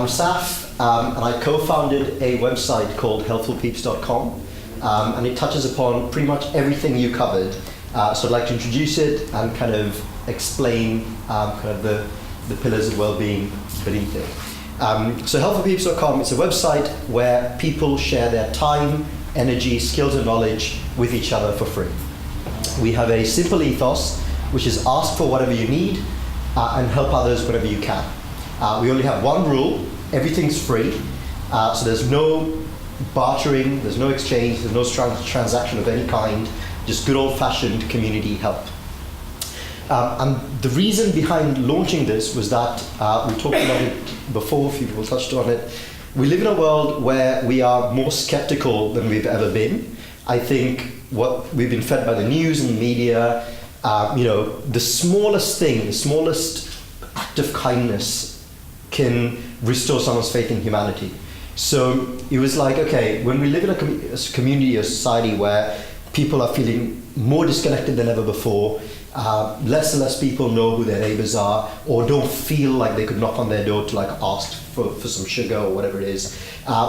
I'm Saf, and I co-founded a website called healthfulpeeps.com, and it touches upon pretty much everything you covered. So I'd like to introduce it and kind of explain kind of the pillars of well-being beneath it. So healthfulpeeps.com is a website where people share their time, energy, skills and knowledge with each other for free. We have a simple ethos, which is ask for whatever you need and help others wherever you can. We only have one rule: everything's free. So there's no bartering, there's no exchange, there's no transaction of any kind, just good old-fashioned community help. And the reason behind launching this was that, we talked about it before, a few people touched on it. We live in a world where we are more skeptical than we've ever been. I think what we've been fed by the news and the media, the smallest thing, the smallest act of kindness can restore someone's faith in humanity. So it was like, okay, when we live in a community or society where people are feeling more disconnected than ever before, less and less people know who their neighbors are, or don't feel like they could knock on their door to like ask for some sugar or whatever it is.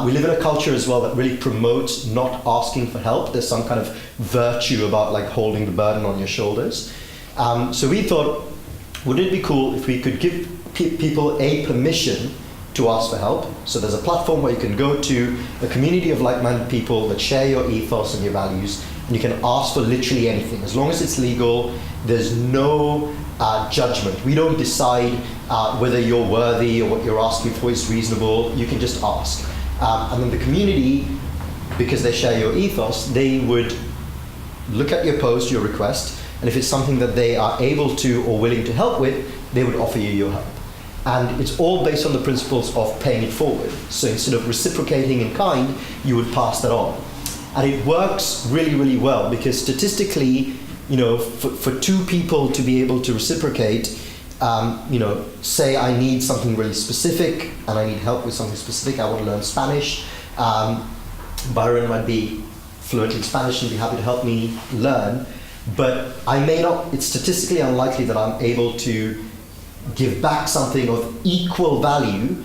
We live in a culture as well that really promotes not asking for help. There's some kind of virtue about like holding the burden on your shoulders. So we thought, wouldn't it be cool if we could give people a permission to ask for help? So there's a platform where you can go to a community of like-minded people that share your ethos and your values, and you can ask for literally anything. As long as it's legal, there's no judgment. We don't decide whether you're worthy or what you're asking for is reasonable. You can just ask. And then the community, because they share your ethos, they would look at your post, your request, and if it's something that they are able to or willing to help with, they would offer you your help. And it's all based on the principles of paying it forward. So instead of reciprocating in kind, you would pass that on. And it works really, really well, because statistically, for two people to be able to reciprocate, say I need something really specific and I need help with something specific, I want to learn Spanish. Byron might be fluent in Spanish and be happy to help me learn, but I may not, it's statistically unlikely that I'm able to give back something of equal value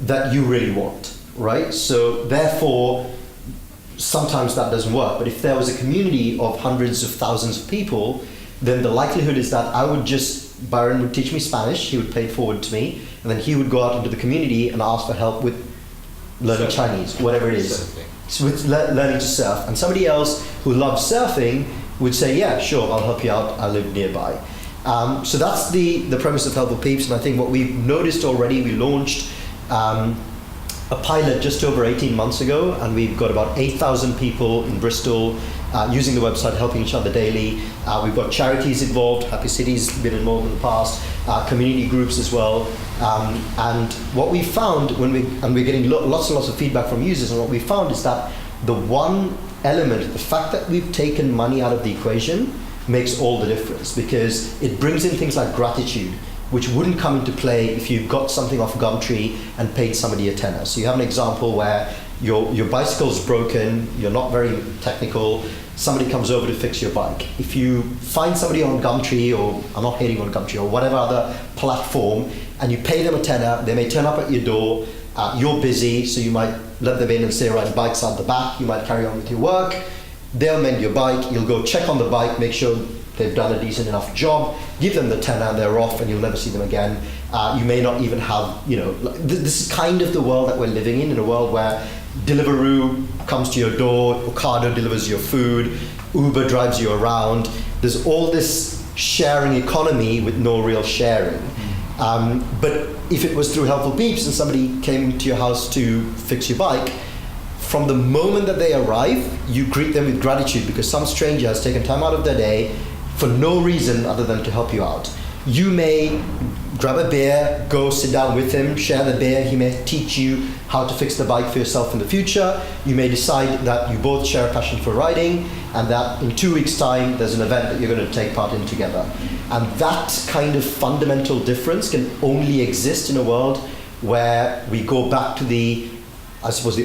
that you really want, right? So therefore, sometimes that doesn't work. But if there was a community of hundreds of thousands of people, then the likelihood is that Byron would teach me Spanish, he would pay it forward to me, and then he would go out into the community and ask for help with learning Chinese, whatever it is. So with learning to surf. And somebody else who loves surfing would say, yeah, sure, I'll help you out, I live nearby. So that's the premise of Helpful Peeps, and I think what we've noticed already, we launched a pilot just over 18 months ago, and we've got about 8,000 people in Bristol using the website, helping each other daily. We've got charities involved, Happy City's been involved in the past, community groups as well. And what we found and we're getting lots and lots of feedback from users, and what we found is that the one element, the fact that we've taken money out of the equation, makes all the difference, because it brings in things like gratitude, which wouldn't come into play if you got something off Gumtree and paid somebody a tenner. So you have an example where your bicycle's broken, you're not very technical, somebody comes over to fix your bike. If you find somebody on Gumtree, or I'm not hating on Gumtree, or whatever other platform, and you pay them a tenner, they may turn up at your door, you're busy, so you might let them in and say, right, bike's out the back, you might carry on with your work. They'll mend your bike, you'll go check on the bike, make sure they've done a decent enough job, give them the tenner, they're off, and you'll never see them again. You may not even have, this is kind of the world that we're living in a world where Deliveroo comes to your door, Ocado delivers your food, Uber drives you around. There's all this sharing economy with no real sharing. But if it was through Helpful Peeps and somebody came to your house to fix your bike, from the moment that they arrive, you greet them with gratitude, because some stranger has taken time out of their day for no reason other than to help you out. You may grab a beer, go sit down with him, share the beer. He may teach you how to fix the bike for yourself in the future. You may decide that you both share a passion for riding, and that in 2 weeks' time there's an event that you're going to take part in together. And that kind of fundamental difference can only exist in a world where we go back to the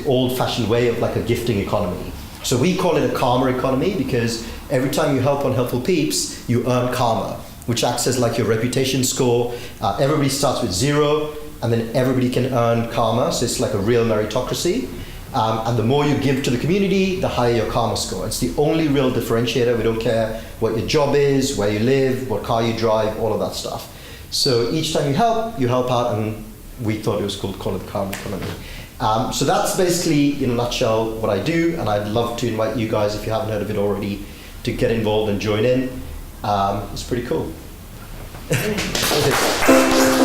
old-fashioned way of like a gifting economy. So we call it a karma economy, because every time you help on Helpful Peeps, you earn karma, which acts as like your reputation score. Everybody starts with 0. and then everybody can earn karma. So it's like a real meritocracy. And the more you give to the community, the higher your karma score. It's the only real differentiator. We don't care what your job is, where you live, what car you drive, all of that stuff. So each time you help out, and we thought it was cool to call it the karma economy. So that's basically, in a nutshell, what I do, and I'd love to invite you guys, if you haven't heard of it already, to get involved and join in. It's pretty cool. Okay.